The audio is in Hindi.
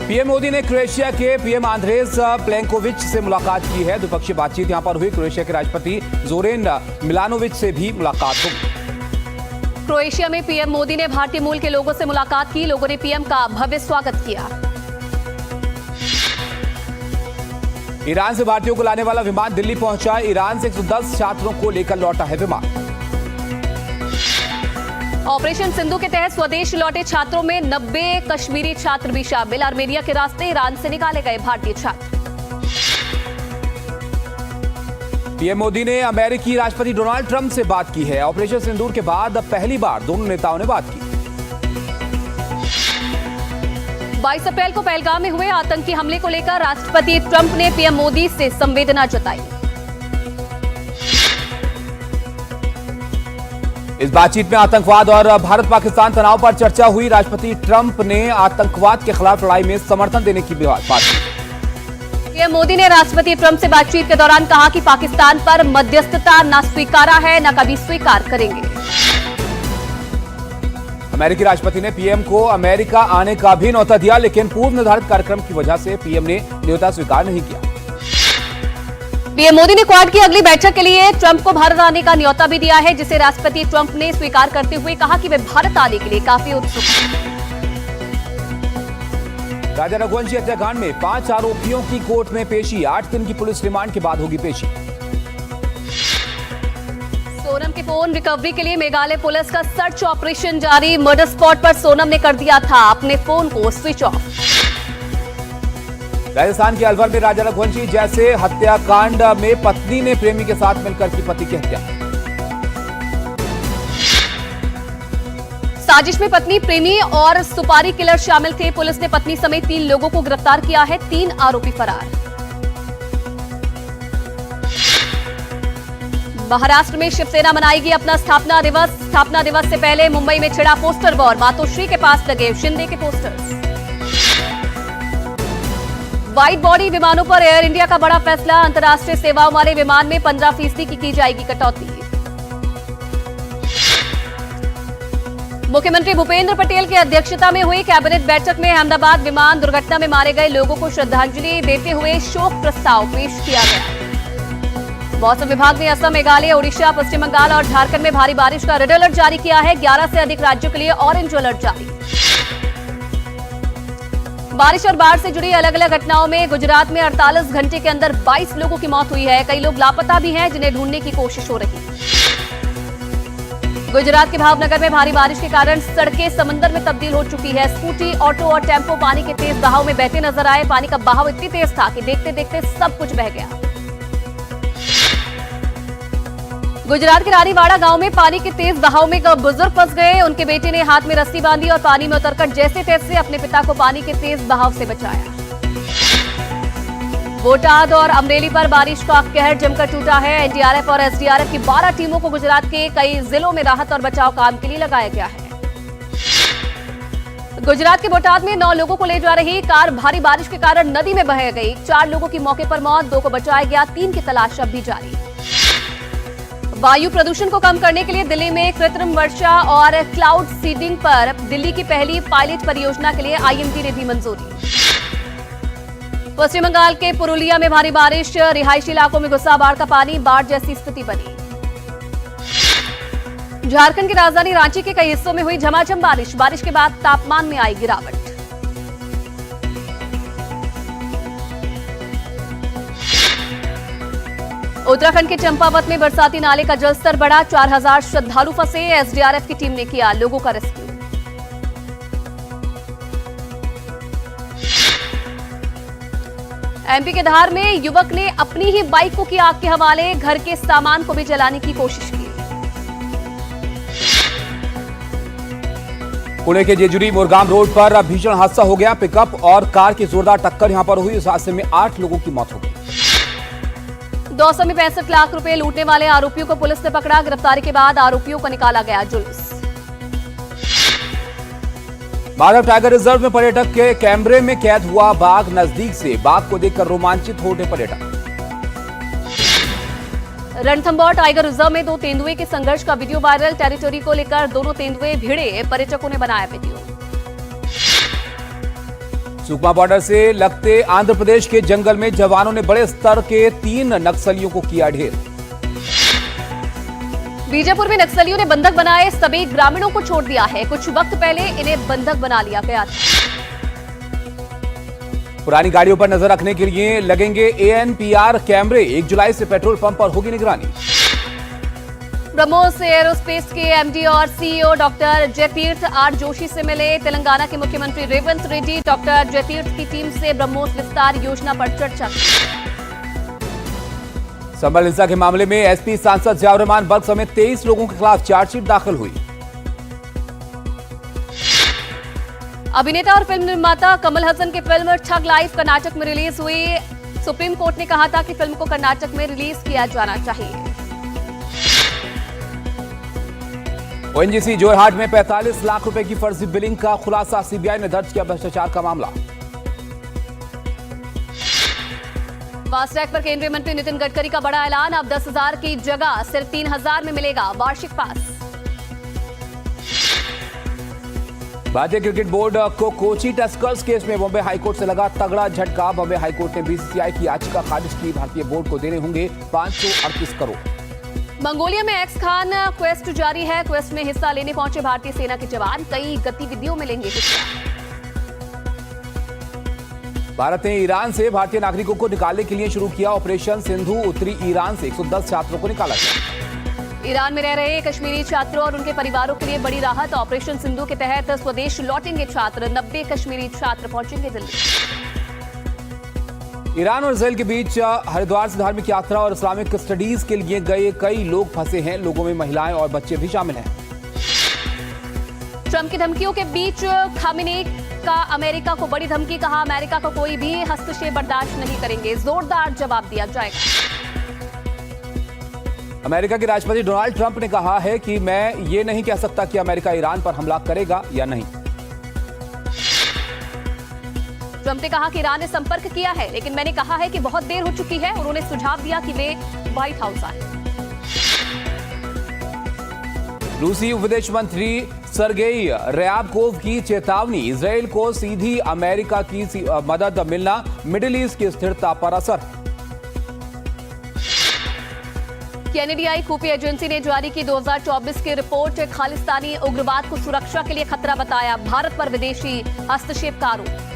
पीएम मोदी ने क्रोएशिया के पीएम आंद्रेज प्लेंकोविच से मुलाकात की है। द्विपक्षीय बातचीत यहां पर हुई। क्रोएशिया के राष्ट्रपति जोरेन मिलानोविच से भी मुलाकात हुई। क्रोएशिया में पीएम मोदी ने भारतीय मूल के लोगों से मुलाकात की। लोगों ने पीएम का भव्य स्वागत किया। ईरान से भारतीयों को लाने वाला विमान दिल्ली पहुंचा। ईरान से 110 छात्रों को लेकर लौटा है विमान। ऑपरेशन सिंधु के तहत स्वदेश लौटे छात्रों में 90 कश्मीरी छात्र भी शामिल। आर्मेनिया के रास्ते ईरान से निकाले गए भारतीय छात्र। पीएम मोदी ने अमेरिकी राष्ट्रपति डोनाल्ड ट्रंप से बात की है। ऑपरेशन सिंदूर के बाद पहली बार दोनों नेताओं ने बात की। 22 अप्रैल को पहलगाम में हुए आतंकी हमले को लेकर राष्ट्रपति ट्रंप ने पीएम मोदी से संवेदना जताई। इस बातचीत में आतंकवाद और भारत पाकिस्तान तनाव पर चर्चा हुई। राष्ट्रपति ट्रंप ने आतंकवाद के खिलाफ लड़ाई में समर्थन देने की बात की। पीएम मोदी ने राष्ट्रपति ट्रंप से बातचीत के दौरान कहा कि पाकिस्तान पर मध्यस्थता न स्वीकारा है, न कभी स्वीकार करेंगे। अमेरिकी राष्ट्रपति ने पीएम को अमेरिका आने का भी न्योता दिया, लेकिन पूर्व निर्धारित कार्यक्रम की वजह से पीएम ने न्योता स्वीकार नहीं किया। पीएम मोदी ने क्वाड की अगली बैठक के लिए ट्रंप को भारत आने का न्योता भी दिया है, जिसे राष्ट्रपति ट्रंप ने स्वीकार करते हुए कहा कि वे भारत आने के लिए काफी उत्सुक हैं। राजा रघुवंशी हत्याकांड में 5 आरोपियों की कोर्ट में पेशी। 8 दिन की पुलिस रिमांड के बाद होगी पेशी। सोनम के फोन रिकवरी के लिए मेघालय पुलिस का सर्च ऑपरेशन जारी। मर्डर स्पॉट पर सोनम ने कर दिया था अपने फोन को स्विच ऑफ। राजस्थान के अलवर में राजा रघुवंशी जैसे हत्याकांड में पत्नी ने प्रेमी के साथ मिलकर की पति की हत्या। साजिश में पत्नी, प्रेमी और सुपारी किलर शामिल थे। पुलिस ने पत्नी समेत 3 लोगों को गिरफ्तार किया है। 3 आरोपी फरार। महाराष्ट्र में शिवसेना मनाएगी अपना स्थापना दिवस। स्थापना दिवस से पहले मुंबई में छिड़ा पोस्टर वॉर। मातोश्री के पास लगे शिंदे के पोस्टर्स। वाइड बॉडी विमानों पर एयर इंडिया का बड़ा फैसला। अंतर्राष्ट्रीय सेवाओं वाले विमान में 15% की जाएगी कटौती। मुख्यमंत्री भूपेंद्र पटेल की अध्यक्षता में हुई कैबिनेट बैठक में अहमदाबाद विमान दुर्घटना में मारे गए लोगों को श्रद्धांजलि देते हुए शोक प्रस्ताव पेश किया गया। मौसम विभाग ने असम, मेघालय, ओडिशा, पश्चिम बंगाल और झारखंड में भारी बारिश का रेड अलर्ट जारी किया है। 11 से अधिक राज्यों के लिए ऑरेंज अलर्ट जारी। बारिश और बाढ़ से जुड़ी अलग अलग घटनाओं में गुजरात में 48 घंटे के अंदर 22 लोगों की मौत हुई है। कई लोग लापता भी हैं, जिन्हें ढूंढने की कोशिश हो रही है। गुजरात के भावनगर में भारी बारिश के कारण सड़कें समंदर में तब्दील हो चुकी है। स्कूटी, ऑटो और टेम्पो पानी के तेज बहाव में बहते नजर आए। पानी का बहाव इतनी तेज था कि देखते देखते सब कुछ बह गया। गुजरात के रानीवाड़ा गांव में पानी के तेज बहाव में एक बुजुर्ग फंस गए। उनके बेटे ने हाथ में रस्सी बांधी और पानी में उतरकर जैसे तैसे अपने पिता को पानी के तेज बहाव से बचाया। बोटाद और अमरेली पर बारिश का कहर जमकर टूटा है। एनडीआरएफ और एसडीआरएफ की 12 टीमों को गुजरात के कई जिलों में राहत और बचाव काम के लिए लगाया गया है। गुजरात के बोटाद में 9 लोगों को ले जा रही कार भारी बारिश के कारण नदी में बह गई। 4 लोगों की मौके पर मौत, 2 को बचाया गया। 3 की तलाश अब भी जारी। वायु प्रदूषण को कम करने के लिए दिल्ली में कृत्रिम वर्षा और क्लाउड सीडिंग पर दिल्ली की पहली पायलट परियोजना के लिए आईएमडी ने दी मंजूरी। पश्चिम बंगाल के पुरुलिया में भारी बारिश। रिहायशी इलाकों में घुसा बाढ़ का पानी। बाढ़ जैसी स्थिति बनी। झारखंड की राजधानी रांची के कई हिस्सों में हुई झमाझम बारिश। बारिश के बाद तापमान में आई गिरावट। उत्तराखंड के चंपावत में बरसाती नाले का जलस्तर बढ़ा। 4000 श्रद्धालु फंसे। एसडीआरएफ की टीम ने किया लोगों का रेस्क्यू। एमपी के धार में युवक ने अपनी ही बाइक को किया आग के हवाले। घर के सामान को भी जलाने की कोशिश की। पुणे के जेजुरी मोरगाम रोड पर भीषण हादसा हो गया। पिकअप और कार की जोरदार टक्कर यहां पर हुई। इस हादसे में 8 लोगों की मौत हो गई। दौसा में 65 लाख रुपए लूटने वाले आरोपियों को पुलिस ने पकड़ा। गिरफ्तारी के बाद आरोपियों को निकाला गया जुलूस। माधव टाइगर रिजर्व में पर्यटक के कैमरे में कैद हुआ बाघ। नजदीक से बाघ को देखकर रोमांचित हो उठे पर्यटक। रणथंभौर टाइगर रिजर्व में 2 तेंदुए के संघर्ष का वीडियो वायरल। टेरिटोरी को लेकर दोनों तेंदुए भिड़े। पर्यटकों ने बनाया वीडियो। सुकमा बॉर्डर से लगते आंध्र प्रदेश के जंगल में जवानों ने बड़े स्तर के 3 नक्सलियों को किया ढेर। बीजापुर में नक्सलियों ने बंधक बनाए सभी ग्रामीणों को छोड़ दिया है। कुछ वक्त पहले इन्हें बंधक बना लिया गया था। पुरानी गाड़ियों पर नजर रखने के लिए लगेंगे ANPR कैमरे। 1 जुलाई से पेट्रोल पंप पर होगी निगरानी। ब्रह्मोस एरोस्पेस के MD और CEO doctor Jayateerth R Joshi से मिले। तेलंगाना के मुख्यमंत्री रेवंत रेड्डी डॉक्टर जयतीर्थ की टीम से ब्रह्मोस विस्तार योजना पर चर्चा की। संभल हिंसा के मामले में SP सांसद जियाउर रहमान बल्क समेत 23 लोगों के खिलाफ चार्जशीट दाखिल हुई। अभिनेता और फिल्म निर्माता कमल हसन की फिल्म ठग लाइफ कर्नाटक में रिलीज हुई। सुप्रीम कोर्ट ने कहा था कि फिल्म को कर्नाटक में रिलीज किया जाना चाहिए। ONGC जोरहाट में 45 लाख रुपए की फर्जी बिलिंग का खुलासा। CBI ने दर्ज किया भ्रष्टाचार का मामला। फास्टैग पर केंद्रीय मंत्री नितिन गडकरी का बड़ा ऐलान। अब 10,000 की जगह सिर्फ 3,000 में मिलेगा वार्षिक पास। भारतीय क्रिकेट बोर्ड को कोची टस्कर्स केस में बॉम्बे हाईकोर्ट से लगा तगड़ा झटका। बॉम्बे हाईकोर्ट ने BCCI की याचिका खारिज की। भारतीय बोर्ड को देने होंगे 538 करोड़। मंगोलिया में एक्स खान क्वेस्ट जारी है। क्वेस्ट में हिस्सा लेने पहुंचे भारतीय सेना के जवान कई गतिविधियों में लेंगे हिस्सा। भारत ने ईरान से भारतीय नागरिकों को निकालने के लिए शुरू किया ऑपरेशन सिंधु। उत्तरी ईरान से 110 छात्रों को निकाला गया। ईरान में रह रहे कश्मीरी छात्रों और उनके परिवारों के लिए बड़ी राहत। ऑपरेशन सिंधु के तहत स्वदेश लौटेंगे छात्र। 90 कश्मीरी छात्र पहुंचेंगे दिल्ली। ईरान और इजरायल के बीच हरिद्वार से धार्मिक यात्रा और इस्लामिक स्टडीज के लिए गए कई लोग फंसे हैं। लोगों में महिलाएं और बच्चे भी शामिल हैं। ट्रंप की धमकियों के बीच खामेनेई का अमेरिका को बड़ी धमकी। कहा अमेरिका का कोई भी हस्तक्षेप बर्दाश्त नहीं करेंगे। जोरदार जवाब दिया जाएगा। अमेरिका के राष्ट्रपति डोनाल्ड ट्रंप ने कहा है कि मैं ये नहीं कह सकता कि अमेरिका ईरान पर हमला करेगा या नहीं। ट्रंप ने कहा कि ईरान ने संपर्क किया है, लेकिन मैंने कहा है कि बहुत देर हो चुकी है। उन्होंने सुझाव दिया कि वे व्हाइट हाउस आए। रूसी विदेश मंत्री सरगेई रयाबकोव की चेतावनी। इजरायल को सीधी अमेरिका की मदद मिलना मिडिल ईस्ट की स्थिरता पर असर। कैनेडियाई खुफिया एजेंसी ने जारी की 2024 की रिपोर्ट। खालिस्तानी उग्रवाद को सुरक्षा के लिए खतरा बताया। भारत पर विदेशी हस्तक्षेप का आरोप।